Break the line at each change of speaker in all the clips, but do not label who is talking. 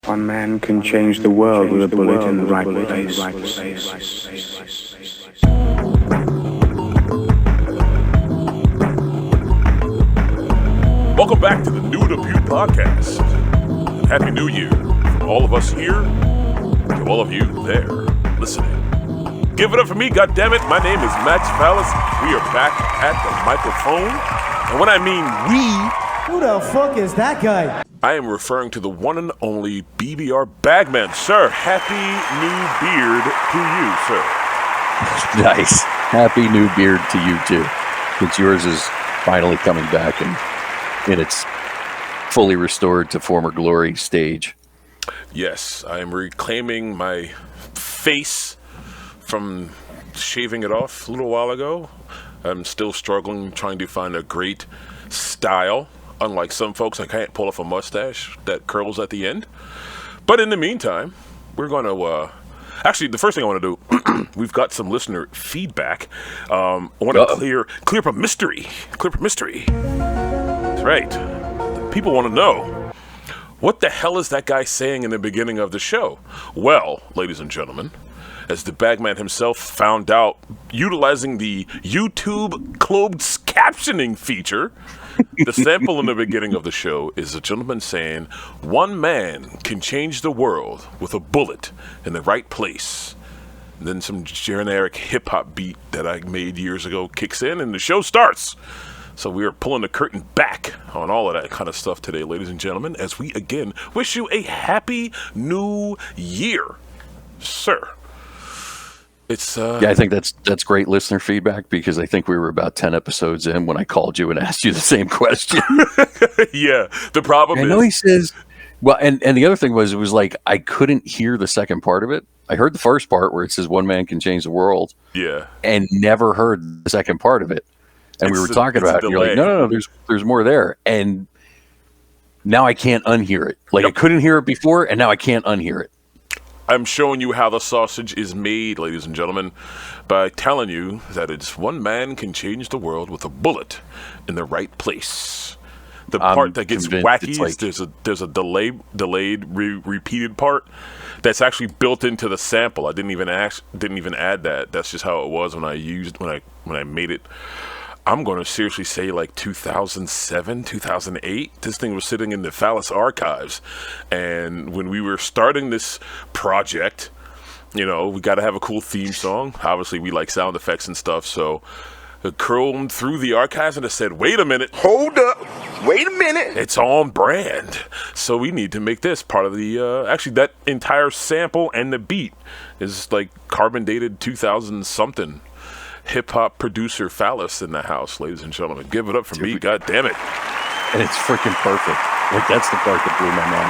One man can change the world with a bullet in the right place.
Welcome back to the New Debut Podcast. Happy New Year from all of us here to all of you there listening. Give it up for me, goddammit. My name is Max Fallis. We are back at the microphone. And when I mean we...
Who the fuck is that guy?
I am referring to the one and only BBR Bagman. Sir, happy new beard to you, sir.
Nice. Happy new beard to you, too. Since yours is finally coming back and in its fully restored to former glory stage.
Yes, I am reclaiming my face from shaving it off a little while ago. I'm still struggling trying to find a great style. Unlike some folks, I can't pull off a mustache that curls at the end. But in the meantime, we're going to... actually, the first thing I want to do, we've got some listener feedback. I want to clear up a mystery. Clear up a mystery. That's right. People want to know, what the hell is that guy saying in the beginning of the show? Well, ladies and gentlemen, as the Bagman himself found out, utilizing the YouTube closed captioning feature, the sample in the beginning of the show is a gentleman saying, one man can change the world with a bullet in the right place. And then some generic hip-hop beat that I made years ago kicks in and the show starts. So we are pulling the curtain back on all of that kind of stuff today, ladies and gentlemen, as we again wish you a happy new year, sir. It's
yeah, I think that's great listener feedback, because I think we were about 10 episodes in when I called you and asked you the same question.
Yeah, the problem
I know he says, well, and the other thing was, it was like I couldn't hear the second part of it. I heard the first part where it says one man can change the world.
Yeah.
And never heard the second part of it. And we were talking about it, and you're like, no, there's more there. And now I can't unhear it. Like, I couldn't hear it before, and now I can't unhear it.
I'm showing you how the sausage is made, ladies and gentlemen, by telling you that it's one man can change the world with a bullet in the right place. The part that gets wacky is there's a delayed repeated part that's actually built into the sample. I didn't even add that. That's just how it was when I made it. I'm going to seriously say like 2007, 2008. This thing was sitting in the Phallus archives. And when we were starting this project, you know, we got to have a cool theme song. Obviously, we like sound effects and stuff. So I curled through the archives and I said, wait a minute.
Hold up. Wait a minute.
It's on brand. So we need to make this part of the... actually, that entire sample and the beat is like carbon dated 2000-something. Hip-hop producer Phallus in the house, ladies and gentlemen. Give it up for me, god damn it.
And it's freaking perfect. Like, that's the part that blew my mind,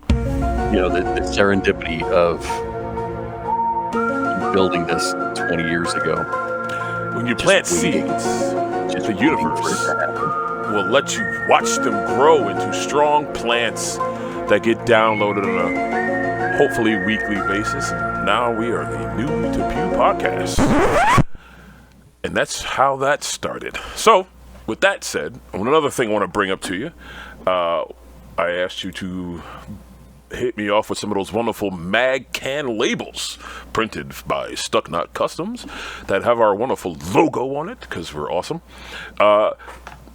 was like, you know, the serendipity of building this 20 years ago.
When you plant seeds, the universe will let you watch them grow into strong plants that get downloaded on a hopefully weekly basis. And now we are the New to Pew Podcast. And that's how that started. So, with that said, another thing I want to bring up to you. I asked you to hit me off with some of those wonderful mag can labels printed by Stuck Knot Customs that have our wonderful logo on it, because we're awesome. Want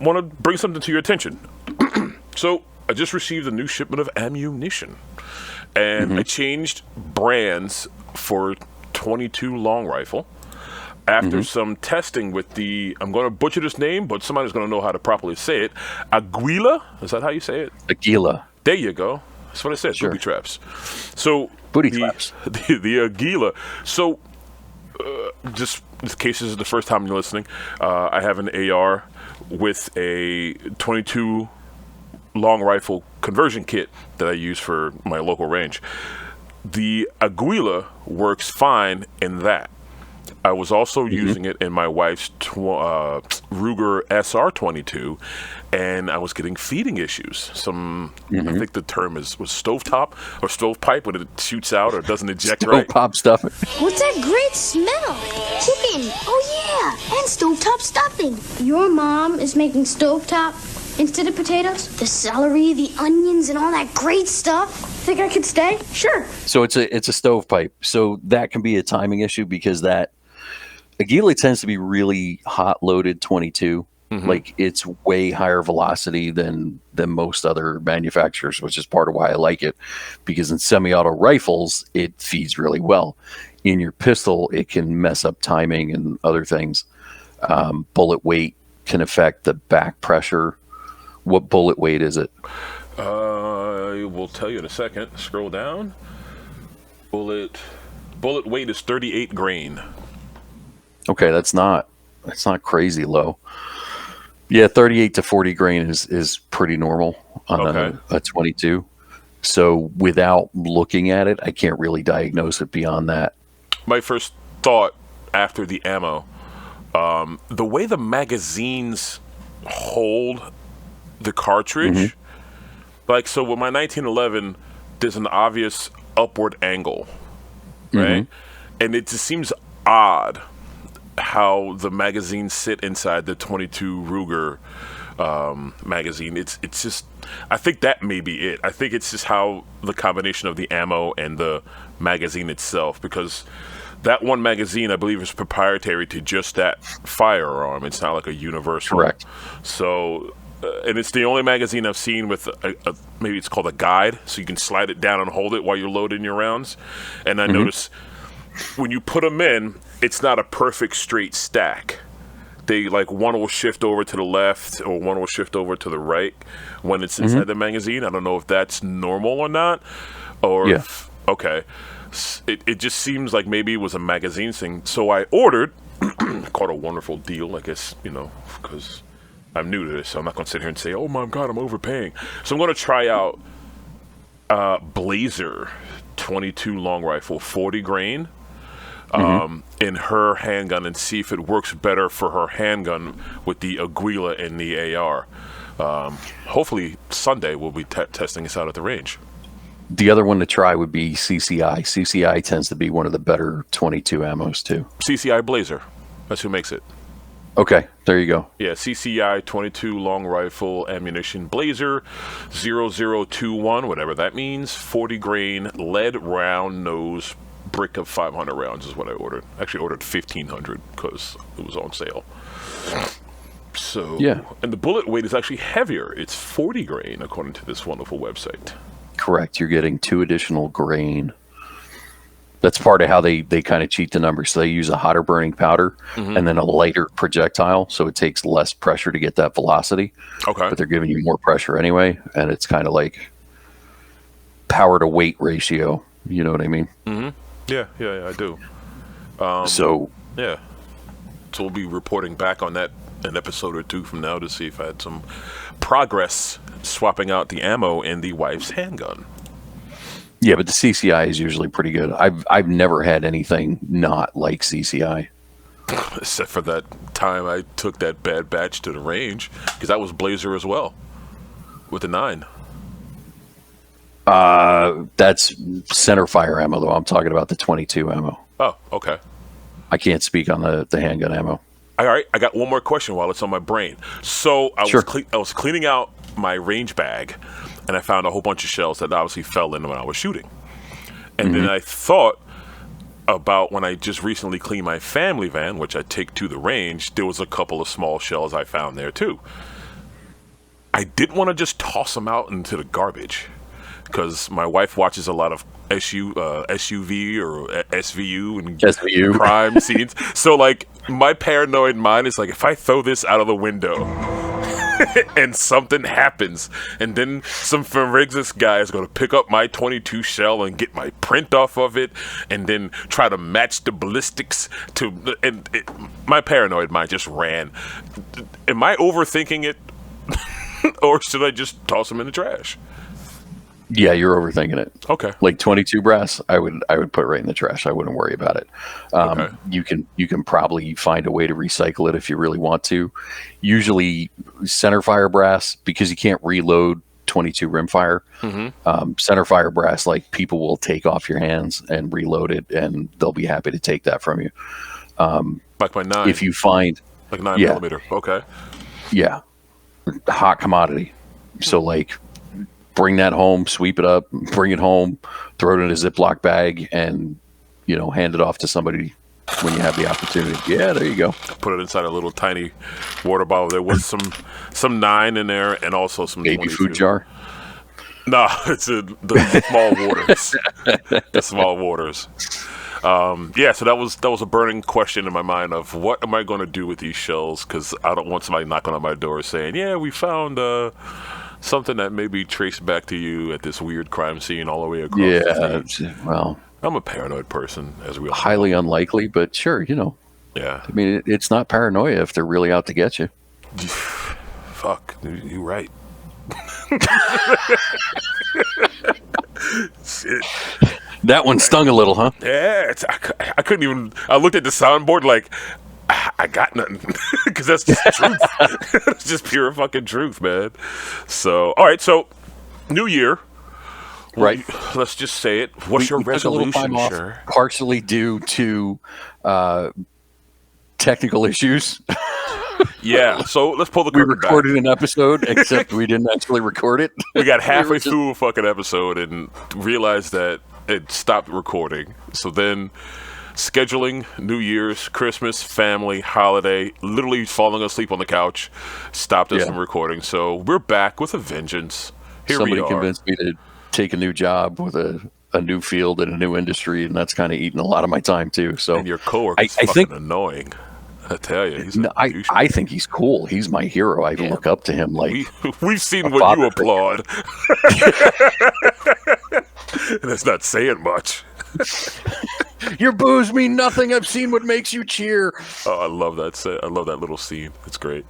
to bring something to your attention. So, I just received a new shipment of ammunition. And I changed brands for 22 long rifle after some testing with the, I'm going to butcher this name, but somebody's going to know how to properly say it. Aguila? Is that how you say it?
Aguila.
There you go. That's what I said.
Sure.
Booby traps. So
Booty traps.
The Aguila. So just in case this is the first time you're listening, I have an AR with a 22 long rifle conversion kit that I use for my local range. The Aguila works fine in that. I was also using it in my wife's Ruger SR22, and I was getting feeding issues. I think the term was stovetop or stovepipe, when it shoots out or doesn't eject right.
Stovetop stuff.
What's that great smell? Chicken. Oh, yeah. And stovetop stuffing. Your mom is making stovetop Instead of potatoes, the celery, the onions, and all that great stuff. Think I could stay? Sure.
So it's a stovepipe. So that can be a timing issue because that Aguila tends to be really hot loaded 22. Like it's way higher velocity than most other manufacturers, which is part of why I like it, because in semi-auto rifles it feeds really well. In your pistol it can mess up timing and other things. Bullet weight can affect the back pressure. What bullet weight is it?
I will tell you in a second. Scroll down. Bullet weight is 38 grain.
Okay, that's not crazy low. Yeah, 38 to 40 grain is pretty normal on a 22. So without looking at it, I can't really diagnose it beyond that.
My first thought after the ammo, the way the magazines hold the cartridge, like, so with my 1911, there's an obvious upward angle, right? And it just seems odd how the magazines sit inside the 22 Ruger magazine. It's just, I think that may be it. I think it's just how the combination of the ammo and the magazine itself, because that one magazine, I believe, is proprietary to just that firearm. It's not like a universal.
Correct.
So, and it's the only magazine I've seen with maybe it's called a guide, so you can slide it down and hold it while you're loading your rounds. And I notice when you put them in, it's not a perfect straight stack. They, like, one will shift over to the left or one will shift over to the right when it's inside the magazine. I don't know if that's normal or not. Or if, okay. It just seems like maybe it was a magazine thing. So I ordered, caught a wonderful deal, I guess, because I'm new to this, so I'm not going to sit here and say, oh my God, I'm overpaying. So I'm going to try out Blazer 22 long rifle, 40 grain. In her handgun and see if it works better for her handgun with the Aguila and the AR. Hopefully Sunday we'll be testing this out at the range.
The other one to try would be CCI. CCI tends to be one of the better 22 ammos too.
CCI Blazer, that's who makes it.
Okay, there you go.
Yeah, CCI 22 long rifle ammunition Blazer 0021, whatever that means, 40 grain lead round nose brick of 500 rounds is what I ordered. Actually ordered 1,500 because it was on sale. So,
yeah. And
the bullet weight is actually heavier. It's 40 grain according to this wonderful website.
Correct. You're getting 2 additional grain. That's part of how they kind of cheat the numbers. So they use a hotter burning powder and then a lighter projectile, so it takes less pressure to get that velocity.
Okay.
But they're giving you more pressure anyway, and it's kind of like power to weight ratio. You know what I mean?
Yeah, I do.
So
we'll be reporting back on that an episode or two from now to see if I had some progress swapping out the ammo in the wife's handgun.
Yeah, but the CCI is usually pretty good. I've never had anything not like CCI.
Except for that time I took that bad batch to the range, because that was Blazer as well, with the 9.
That's center fire ammo, though. I'm talking about the 22 ammo.
Oh, okay.
I can't speak on the handgun ammo.
All right, I got one more question while it's on my brain. So I was cleaning out my range bag, and I found a whole bunch of shells that obviously fell in when I was shooting. And then I thought about when I just recently cleaned my family van, which I take to the range, there was a couple of small shells I found there too. I didn't want to just toss them out into the garbage, because my wife watches a lot of SUV or SVU and crime scenes. So, like, my paranoid mind is like, if I throw this out of the window and something happens, and then some forensics guy is going to pick up my 22 shell and get my print off of it, and then try to match the ballistics to, my paranoid mind just ran. Am I overthinking it, or should I just toss them in the trash?
Yeah, you're overthinking it.
Okay.
Like 22 brass, I would put right in the trash. I wouldn't worry about it.
Okay.
You can probably find a way to recycle it if you really want to. Usually center fire brass, because you can't reload 22 rimfire. Center fire brass, like, people will take off your hands and reload it, and they'll be happy to take that from you.
Like my 9.
If you find
like 9 millimeter. Okay.
Yeah. hot commodity. So like, bring that home, sweep it up, bring it home, throw it in a Ziploc bag, and hand it off to somebody when you have the opportunity. Yeah, there you go.
Put it inside a little tiny water bottle. There was some 9 in there, and also some
Baby
22.
food jar.
No, it's the small waters. The small waters. Yeah, so that was a burning question in my mind of what am I going to do with these shells? Because I don't want somebody knocking on my door saying, "Yeah, we found something that may be traced back to you at this weird crime scene all the way across."
Yeah, well,
I'm a paranoid person, as we all know.
highly unlikely, but sure,
Yeah.
I mean, it's not paranoia if they're really out to get you.
Fuck, you're right. Shit.
That one stung a little, huh?
Yeah, I couldn't even. I looked at the soundboard like I got nothing because that's just truth. It's just pure fucking truth, man. So, all right, so New Year,
Right.
Let's just say it. What's your
We took a little
resolution,
time off,
sure?
partially due to technical issues.
Yeah, so let's pull the
We
curtain back.
recorded an episode, except we didn't actually record it.
We got halfway
just-
through a fucking episode and realized that it stopped recording. So then scheduling New Year's, Christmas, family, holiday, literally falling asleep on the couch stopped us
Yeah.
from recording. So we're back with a vengeance. Here
Somebody
we are.
convinced me to take a new job with a new field and a new industry, and that's kind of eating a lot of my time too. So
And your coworker's
I
fucking
think-
annoying. I tell you, he's
no,
a douche.
I think he's cool. He's my hero. I look up to him like
We've seen
a
what you
father figure.
applaud. That's not saying much.
your boos mean nothing. I've seen what makes you cheer.
Oh, I love that. I love that little scene. It's great.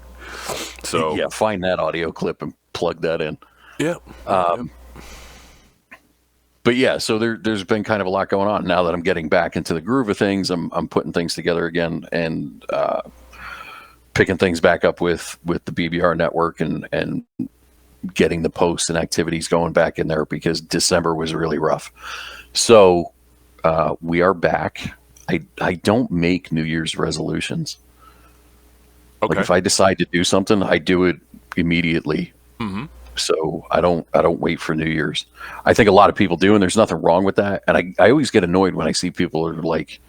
So
Yeah, find that audio clip and plug that in.
yeah.
But yeah, so there's been kind of a lot going on now that I'm getting back into the groove of things. I'm putting things together again and picking things back up with the BBR network and getting the posts and activities going back in there because December was really rough. So we are back. I don't make New Year's resolutions.
Okay.
Like if I decide to do something, I do it immediately.
Mm-hmm.
So I don't wait for New Year's. I think a lot of people do, and there's nothing wrong with that. And I always get annoyed when I see people are like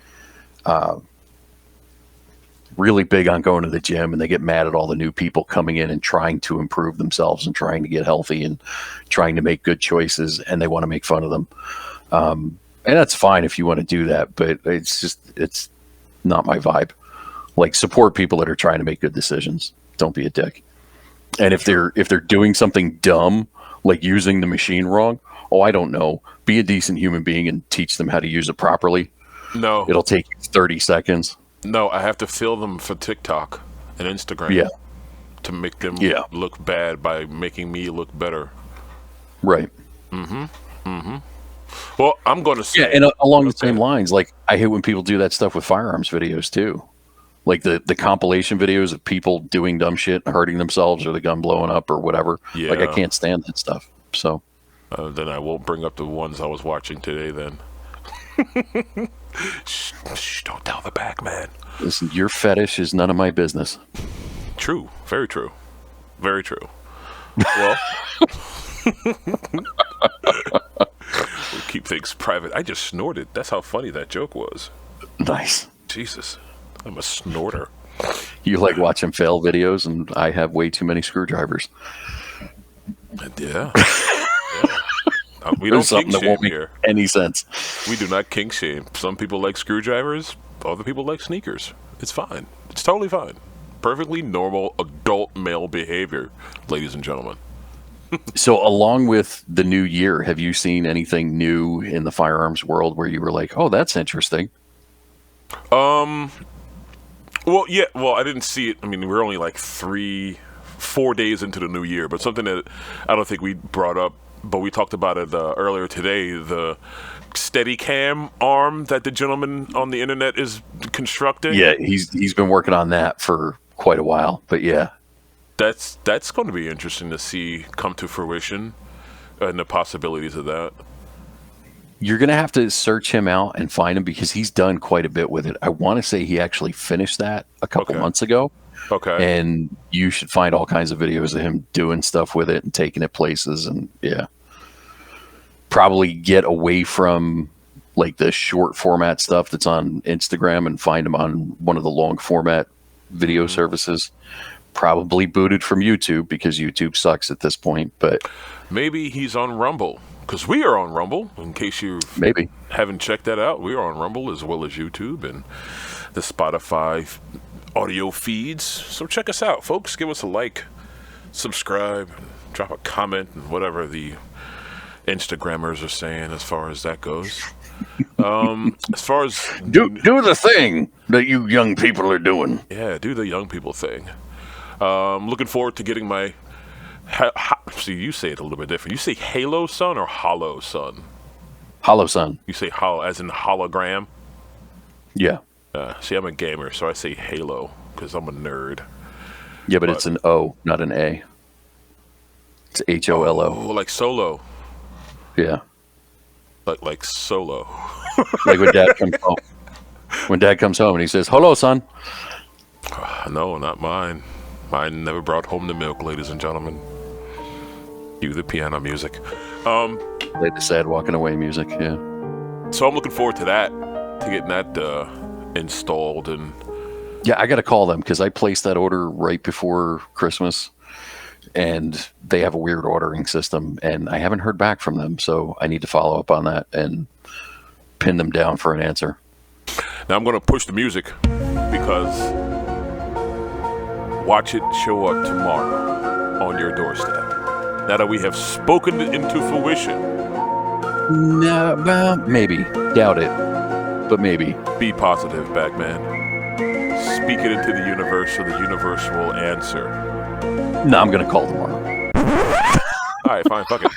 really big on going to the gym, and they get mad at all the new people coming in and trying to improve themselves and trying to get healthy and trying to make good choices, and they want to make fun of them. And that's fine if you want to do that, but it's not my vibe. Like, support people that are trying to make good decisions. Don't be a dick. And if they're doing something dumb, like using the machine wrong, I don't know. Be a decent human being and teach them how to use it properly.
No,
It'll take you 30 seconds.
no, I have to fill them for TikTok and Instagram.
Yeah.
To make them
Yeah.
look bad by making me look better.
Right.
Well, I'm going to say.
Yeah, and along the same lines, like, I hate when people do that stuff with firearms videos too. Like the compilation videos of people doing dumb shit, hurting themselves, or the gun blowing up, or whatever. Like, I
Yeah.
can't stand that stuff. So,
Then I won't bring up the ones I was watching today. Then. Shh, don't tell the back man.
listen, your fetish is none of my business.
True. Very true. Very true. Well, we'll keep things private. I just snorted. That's how funny that joke was.
Nice.
Jesus. I'm a snorter.
You like watching fail videos, and I have way too many screwdrivers.
Yeah. We
There's
don't
something
kink
that
shame
won't make
here.
any sense.
We do not kink shame. Some people like screwdrivers. Other people like sneakers. It's fine. It's totally fine. Perfectly normal adult male behavior, ladies and gentlemen.
So, along with the new year, have you seen anything new in the firearms world where you were like, "Oh, that's interesting"?
Well, yeah. Well, I didn't see it. I mean, we're only like 4 days into the new year, but something that I don't think we brought up, but we talked about it earlier today, the Steadicam arm that the gentleman on the internet is constructing.
Yeah, he's been working on that for quite a while. But yeah,
That's going to be interesting to see come to fruition and the possibilities of that.
you're gonna have to search him out and find him because he's done quite a bit with it. I want to say he actually finished that a couple
Okay.
months ago,
Okay.
And you should find all kinds of videos of him doing stuff with it and taking it places. And yeah, probably get away from like the short format stuff that's on Instagram and find him on one of the long format video services. Probably booted from YouTube because YouTube sucks at this point, but
maybe he's on Rumble, because we are on Rumble. In case you
maybe
haven't checked that out, we are on Rumble as well as YouTube and the Spotify audio feeds. So check us out, folks. Give us a like, subscribe, drop a comment, and whatever the Instagrammers are saying as far as that goes. As far as
do the thing that you young people are doing.
Yeah, do the young people thing. Looking forward to getting my. See, you say it a little bit different. You say Halo Sun or Hollow Sun?
Hollow Sun.
You say hollow as in hologram?
Yeah.
See, I'm a gamer, so I say Halo because I'm a nerd.
Yeah, but it's an O, not an A. It's HOLO.
Oh, like Solo.
Yeah.
Like Solo.
Like when Dad comes home. When Dad comes home and he says, "Hello, son."
No, not mine. Mine never brought home the milk, ladies and gentlemen. Cue the piano music.
Play the sad walking away music, yeah.
So I'm looking forward to that, to getting that installed. And
yeah, I got to call them because I placed that order right before Christmas, and they have a weird ordering system, and I haven't heard back from them, so I need to follow up on that and pin them down for an answer.
Now I'm going to push the music because watch it show up tomorrow on your doorstep. Now that we have spoken it into fruition.
No, well, maybe. Doubt it, but maybe.
Be positive, Bagman. Speak it into the universe so the universe will answer.
No, I'm going to call tomorrow.
All right, fine, fuck it.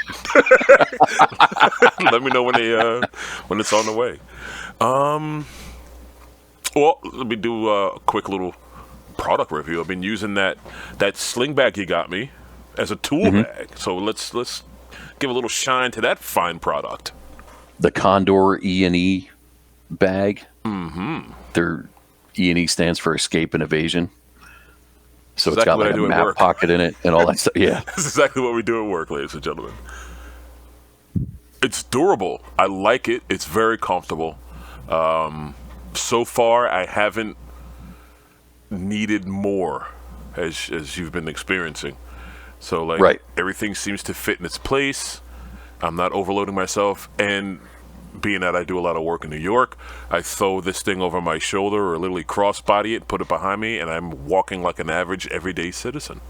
Let me know when it's on the way. Well, let me do a quick little product review. I've been using that sling bag you got me as a tool bag. So let's give a little shine to that fine product.
The Condor E&E bag. Their E&E stands for escape and evasion. So it's got like a map pocket in it and all that stuff. Yeah.
That's exactly what we do at work, ladies and gentlemen. It's durable. I like it. It's very comfortable. So far, I haven't needed more as you've been experiencing. So like everything seems to fit in its place. I'm not overloading myself, and being that I do a lot of work in New York, I throw this thing over my shoulder or literally crossbody it, put it behind me, and I'm walking like an average everyday citizen.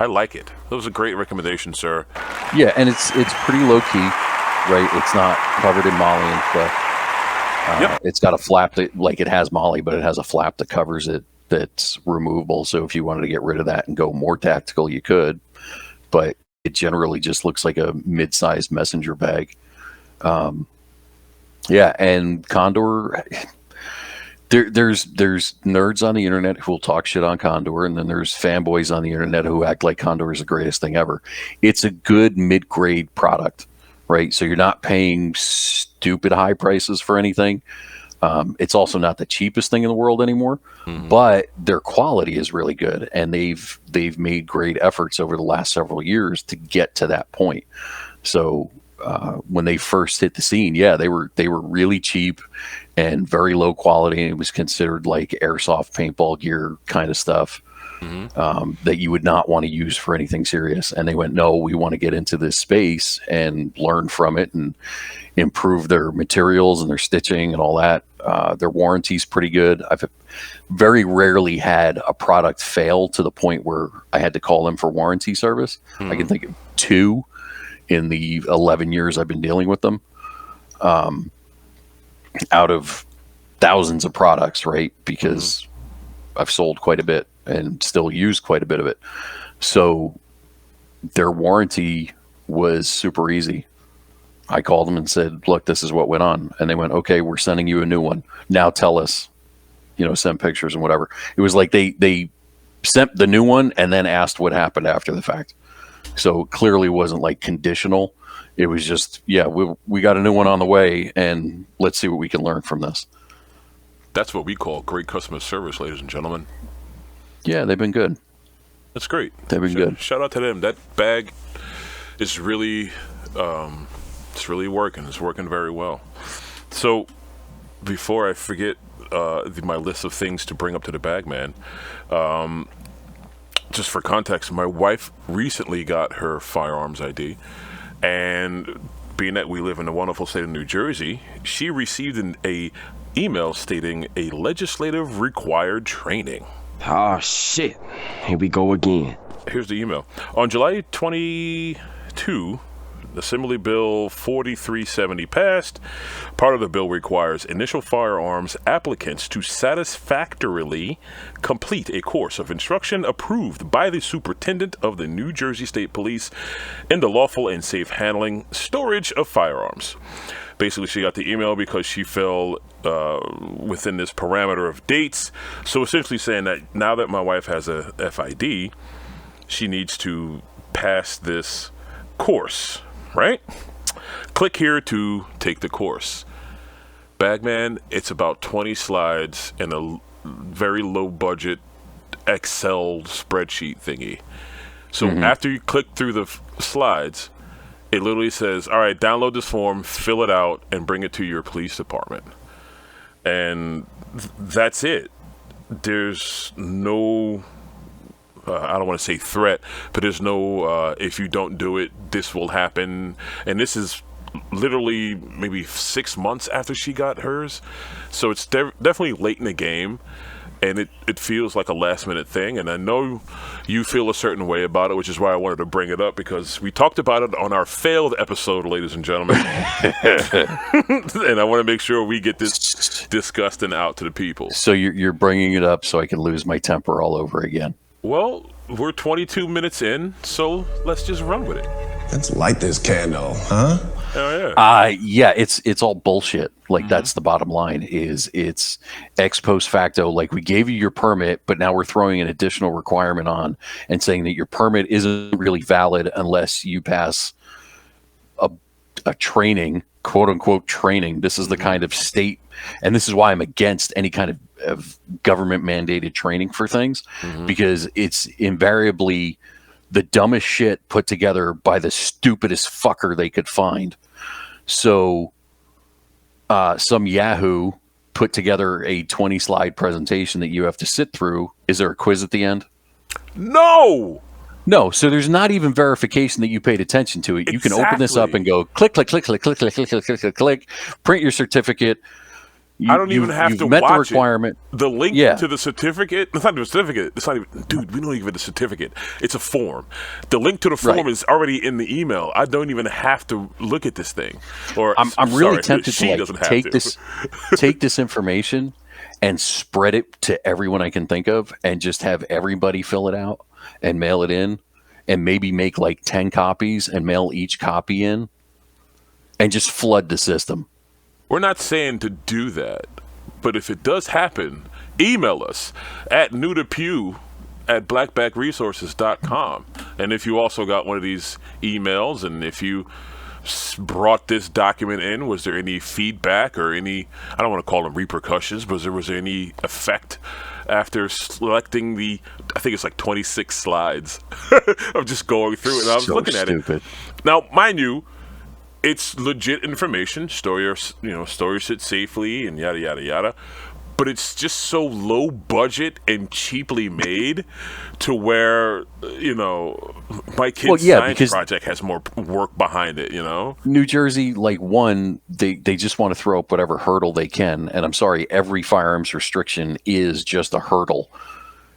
I like it. That was a great recommendation, sir.
Yeah, and it's pretty low key, right? It's not covered in Molly and stuff. It's got a flap that, like, it has Molly, but it has a flap that covers it that's removable. So if you wanted to get rid of that and go more tactical, you could. But it generally just looks like a mid-sized messenger bag. Yeah, and Condor, there's nerds on the internet who will talk shit on Condor, and then there's fanboys on the internet who act like Condor is the greatest thing ever. It's a good mid-grade product, right? So you're not paying stupid high prices for anything. It's also not the cheapest thing in the world anymore, but their quality is really good, and they've made great efforts over the last several years to get to that point. So when they first hit the scene, they were really cheap and very low quality, and it was considered like airsoft paintball gear kind of stuff that you would not want to use for anything serious. And they went, no, we want to get into this space and learn from it and improve their materials and their stitching and all that. Their warranty's pretty good. I've very rarely had a product fail to the point where I had to call them for warranty service. I can think of 2 in the 11 years I've been dealing with them, out of thousands of products, right? Because I've sold quite a bit and still use quite a bit of it. So their warranty was super easy. I called them and said, look, this is what went on. And they went, okay, we're sending you a new one. Now tell us, send pictures and whatever. It was like they sent the new one and then asked what happened after the fact. So it clearly wasn't like conditional. It was just, we got a new one on the way, and let's see what we can learn from this.
That's what we call great customer service, ladies and gentlemen.
Yeah, they've been good.
That's great.
They've been good.
Shout out to them. That bag is really, it's really working. It's working very well. So, before I forget my list of things to bring up to the bag, man, just for context, my wife recently got her firearms ID, and being that we live in the wonderful state of New Jersey, she received an email stating a legislative required training.
Oh, shit. Here we go again.
Here's the email. On July 22, Assembly Bill 4370 passed. Part of the bill requires initial firearms applicants to satisfactorily complete a course of instruction approved by the superintendent of the New Jersey State Police in the lawful and safe handling, storage of firearms. Basically, she got the email because she fell within this parameter of dates. So essentially saying that now that my wife has a FID, she needs to pass this course, right? Click here to take the course. Bagman, it's about 20 slides and a very low budget Excel spreadsheet thingy. So after you click through the slides, it literally says, all right, download this form, fill it out, and bring it to your police department. And that's it. There's no, I don't want to say threat, but there's no, if you don't do it, this will happen. And this is literally maybe 6 months after she got hers. So it's definitely late in the game. And it feels like a last minute thing. And I know you feel a certain way about it, which is why I wanted to bring it up, because we talked about it on our failed episode, ladies and gentlemen. And I want to make sure we get this discussed and out to the people.
So you're bringing it up so I can lose my temper all over again.
Well, we're 22 minutes in, so let's just run with it.
Let's light this candle, huh?
Oh, yeah.
Yeah, it's all bullshit. Like, that's the bottom line, is it's ex post facto. Like, we gave you your permit, but now we're throwing an additional requirement on and saying that your permit isn't really valid unless you pass a training, quote unquote training. This is the kind of state, and this is why I'm against any kind of government mandated training for things, because it's invariably the dumbest shit put together by the stupidest fucker they could find. So some Yahoo put together a 20 slide presentation that you have to sit through. Is there a quiz at the end?
No.
So there's not even verification that you paid attention to it. You can open this up and go click, click, click, click, click, click, click, click, click, click, click, print your certificate.
I don't even have to
met
watch
the requirement.
The link to the certificate. It's not even a certificate. It's not even, dude. We don't even get a certificate. It's a form. The link to the form is already in the email. I don't even have to look at this thing. Or
I'm really tempted to take this information and spread it to everyone I can think of, and just have everybody fill it out and mail it in, and maybe make like 10 copies and mail each copy in, and just flood the system.
We're not saying to do that, but if it does happen, email us at newtopew@blackbagresources.com. And if you also got one of these emails, and if you brought this document in, was there any feedback or any, I don't want to call them repercussions, but was there any effect after selecting the, I think it's like 26 slides of just going through it? And I was looking at it. Now, mind you, it's legit information. Store your shit safely and yada yada yada. But it's just so low budget and cheaply made to where, my kid's science project has more work behind it,
New Jersey, like, they just want to throw up whatever hurdle they can. And I'm sorry, every firearms restriction is just a hurdle.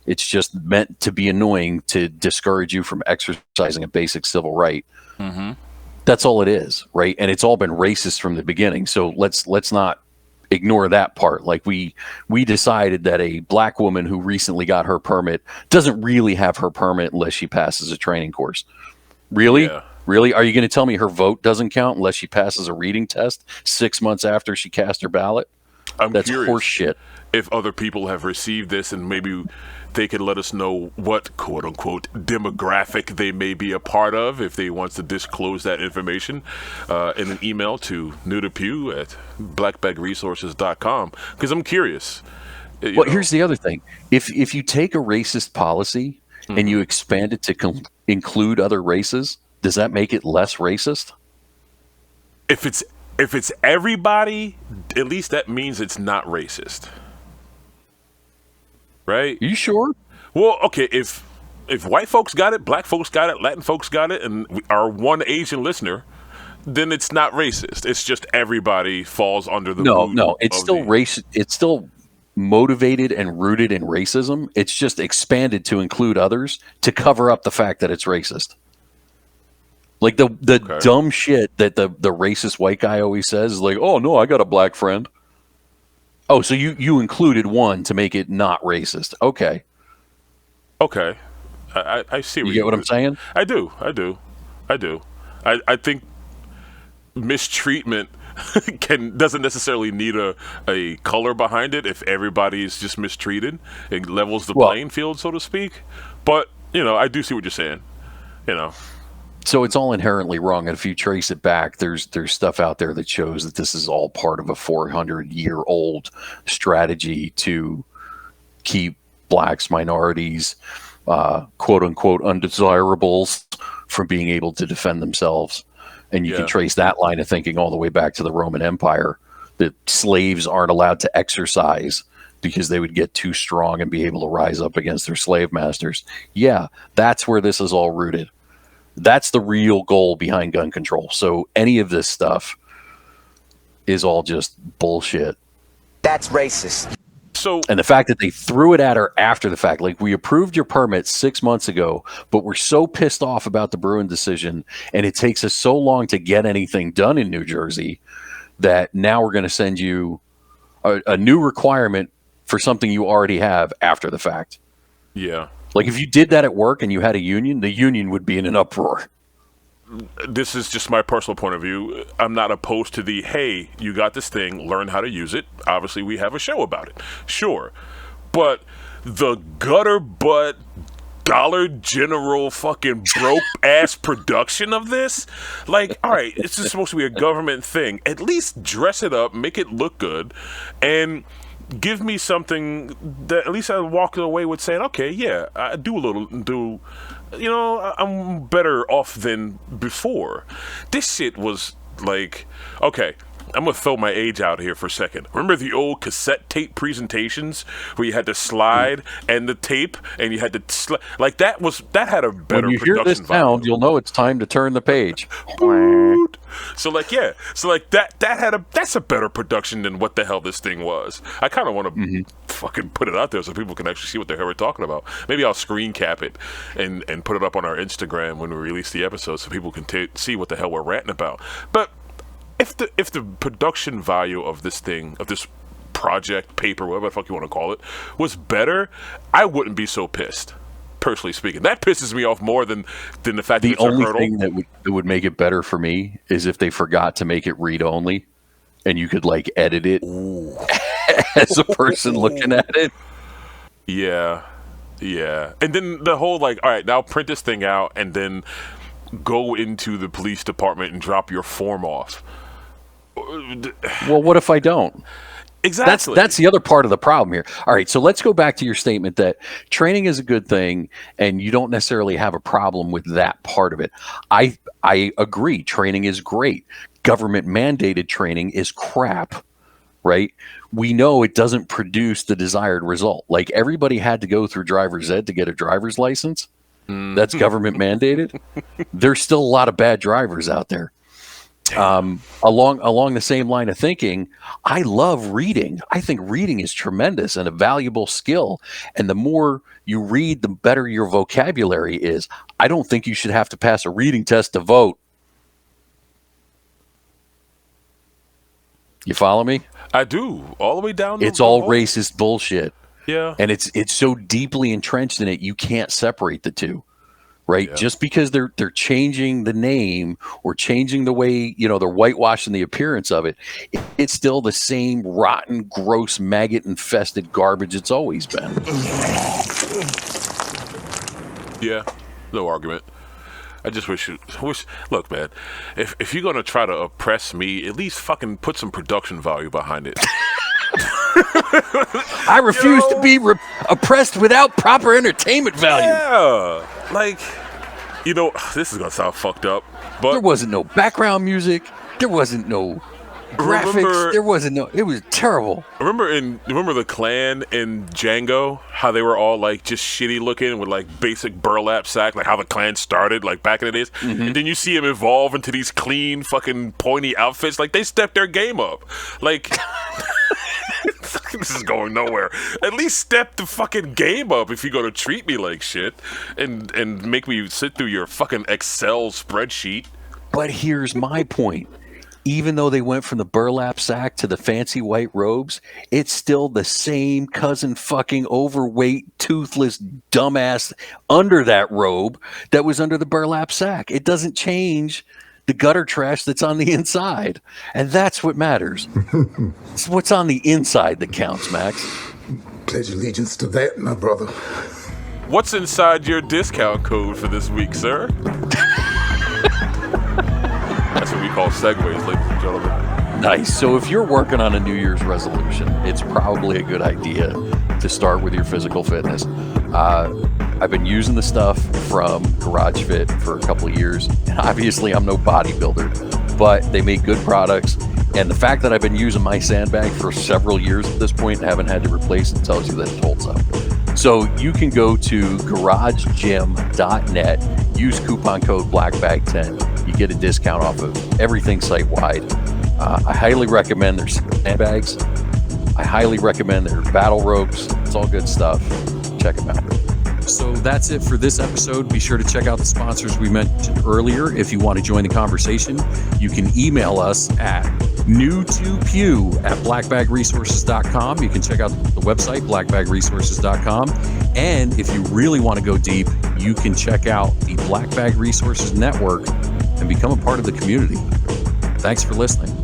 It's just meant to be annoying to discourage you from exercising a basic civil right. Mm-hmm. That's all it is, right? And it's all been racist from the beginning. So let's not ignore that part. Like, we decided that a black woman who recently got her permit doesn't really have her permit unless she passes a training course. Really? Yeah. Really? Are you going to tell me her vote doesn't count unless she passes a reading test 6 months after she cast her ballot? That's horse shit.
If other people have received this, and maybe they can let us know what quote unquote demographic they may be a part of, if they want to disclose that information in an email to newtopew@blackbagresources.com, because I'm curious.
Well, here's the other thing. If you take a racist policy and you expand it to include other races, does that make it less racist?
If it's everybody, at least that means it's not racist. Right?
Are you sure?
Well, okay, if white folks got it, black folks got it, Latin folks got it, and our one Asian listener, then it's not racist. It's just everybody falls under the boot.
No, it's still racist. It's still motivated and rooted in racism. It's just expanded to include others to cover up the fact that it's racist. Like the dumb shit that the racist white guy always says is like, oh no, I got a black friend. Oh, so you included one to make it not racist. Okay.
Okay. I see.
You get what I'm saying?
I do. I think mistreatment doesn't necessarily need a color behind it. If everybody's just mistreated, it levels the playing field, so to speak. But I do see what you're saying.
So it's all inherently wrong, and if you trace it back, there's stuff out there that shows that this is all part of a 400-year-old strategy to keep blacks, minorities, quote-unquote undesirables from being able to defend themselves. And you can trace that line of thinking all the way back to the Roman Empire, that slaves aren't allowed to exercise because they would get too strong and be able to rise up against their slave masters. Yeah, that's where this is all rooted. That's the real goal behind gun control. So any of this stuff is all just bullshit.
That's racist.
And the fact that they threw it at her after the fact, like, we approved your permit 6 months ago, but we're so pissed off about the Bruin decision, and it takes us so long to get anything done in New Jersey that now we're going to send you a new requirement for something you already have after the fact.
Yeah.
Like, if you did that at work and you had a union, the union would be in an uproar.
This is just my personal point of view. I'm not opposed to hey, you got this thing, learn how to use it. Obviously, we have a show about it. Sure. But the gutter butt, Dollar General fucking broke ass production of this? Like, all right, it's just supposed to be a government thing. At least dress it up, make it look good, and give me something that at least I walk away with saying, okay, yeah, I I'm better off than before. This shit was like, okay, I'm going to throw my age out here for a second. Remember the old cassette tape presentations where you had to slide and the tape and you had to like that had a better
when you
production
hear this sound, you'll know it's time to turn the page.
So that's a better production than what the hell this thing was. I kind of want to fucking put it out there so people can actually see what the hell we're talking about. Maybe I'll screen cap it and put it up on our Instagram when we release the episode so people can see what the hell we're ranting about. But if the production value of this thing, of this project, paper, whatever the fuck you want to call it, was better, I wouldn't be so pissed. Personally speaking, that pisses me off more than the fact that it's a hurdle.
The only thing that would make it better for me is if they forgot to make it read only, and you could like edit it as a person looking at it.
Yeah, and then the whole like, all right, now print this thing out, and then go into the police department and drop your form off.
Well, what if I don't?
Exactly.
That's the other part of the problem here. All right, so let's go back to your statement that training is a good thing and you don't necessarily have a problem with that part of it. I agree. Training is great. Government mandated training is crap, right? We know it doesn't produce the desired result. Like, everybody had to go through driver's ed to get a driver's license. That's government mandated. There's still a lot of bad drivers out there. Along the same line of thinking, I love reading. I think reading is tremendous and a valuable skill. And the more you read, the better your vocabulary is. I don't think you should have to pass a reading test to vote. You follow me?
I do. All the way down.
It's all racist bullshit.
Yeah.
And it's so deeply entrenched in it, you can't separate the two. Right? Yeah. Just because they're changing the name or changing the way, they're whitewashing the appearance of it, it's still the same rotten, gross, maggot-infested garbage it's always been.
Yeah, no argument. I just wish. Look, man, if you're gonna try to oppress me, at least fucking put some production value behind it.
I refuse to be oppressed without proper entertainment value.
Yeah, like, this is gonna sound fucked up, but
There wasn't no background music. There wasn't no graphics. It was terrible.
Remember the Clan in Django? How they were all like just shitty looking with like basic burlap sack, like how the Clan started like back in the days. And then you see them evolve into these clean fucking pointy outfits. Like they stepped their game up. Like this is going nowhere. At least step the fucking game up if you're gonna treat me like shit and make me sit through your fucking Excel spreadsheet.
But here's my point. Even though they went from the burlap sack to the fancy white robes, it's still the same cousin fucking overweight, toothless, dumbass under that robe that was under the burlap sack. It doesn't change the gutter trash that's on the inside. And that's what matters. It's what's on the inside that counts, Max.
Pledge allegiance to that, my brother.
What's inside your discount code for this week, sir? That's what we call segues, ladies and gentlemen.
Nice. So if you're working on a New Year's resolution, it's probably a good idea to start with your physical fitness. I've been using the stuff from Garage Fit for a couple of years. And obviously, I'm no bodybuilder, but they make good products. And the fact that I've been using my sandbag for several years at this point and haven't had to replace it tells you that it holds up. So you can go to garagegym.net, use coupon code BLACKBAG10. You get a discount off of everything site-wide. I highly recommend their sandbags. I highly recommend their battle ropes. It's all good stuff. Check them out. So that's it for this episode. Be sure to check out the sponsors we mentioned earlier. If you want to join the conversation, you can email us at new2pew@blackbagresources.com. You can check out the website, blackbagresources.com. And if you really want to go deep, you can check out the Black Bag Resources Network and become a part of the community. Thanks for listening.